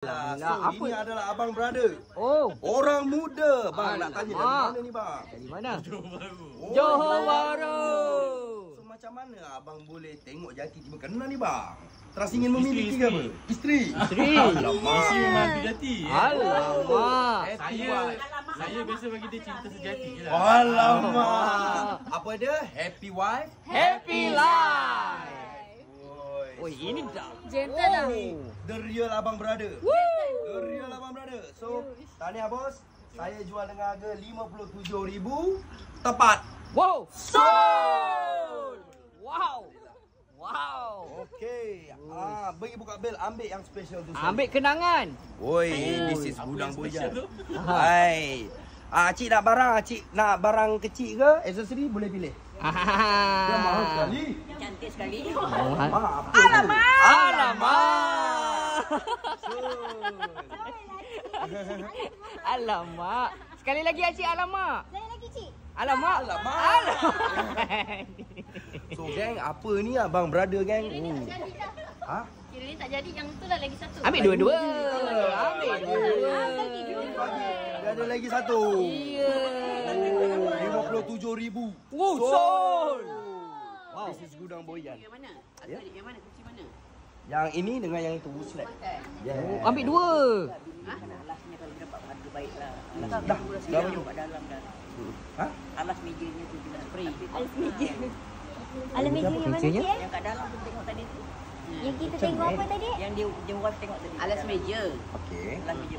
Ini adalah abang brother. Oh, Orang muda. Bang nak tanya dari mana ni bang? dari mana? Johor Bahru. Johor Bahru. So macam mana abang boleh tengok jati tiba kena ni bang? Terus ingin memiliki ke apa? Isteri. Alamak. Isteri memang sejati. Alamak. Saya biasa bagi dia cinta sejati je lah. Alamak. Apa dia? Happy wife? Happy life. Oi, ini dah. Gentle dah. The real abang brother. The real abang brother. So, tahniah bos. Saya jual dengan harga 57,000 tepat. Wow. Sold. Wow. Wow. Okey. Bagi buka bil, ambil yang special tu. Ambil kenangan. Oi, this is gudang special boyan. tu? Hai. Cik nak barang, cik nak barang kecil ke? Aksesori boleh pilih. Dia mahal sekali. Cantik sekali. Alamak. Alamak. Sekali lagi Acik, alamak. Saya lagi cik. Alamak. Alamak. So geng, apa ni abang brother geng? Ha? Kira ni tak jadi, yang tu lah lagi satu. Ambil dua-dua. Ambil dua-dua. Dia ada lagi satu. Ya. 57,000. Wow, sold. Wow. This is gudang boyan. Yang mana? Ya? Yang mana? Kunci mana? Yang ini dengan yang itu slap. Yeah. Ambil dua. Alasnya kalau dapat harga baik lah. Dah. Dah bagi. Kat dalam dah. Ha? Alas mejanya tu juga spray. Alas meja. Alas meja yang mana Kuncinya? cik? Yang kat dalam tu tengok tadi tu. Yang kita tengok apa tadi? Yang dia wife tengok tadi. Alas meja. Okey. Alas meja.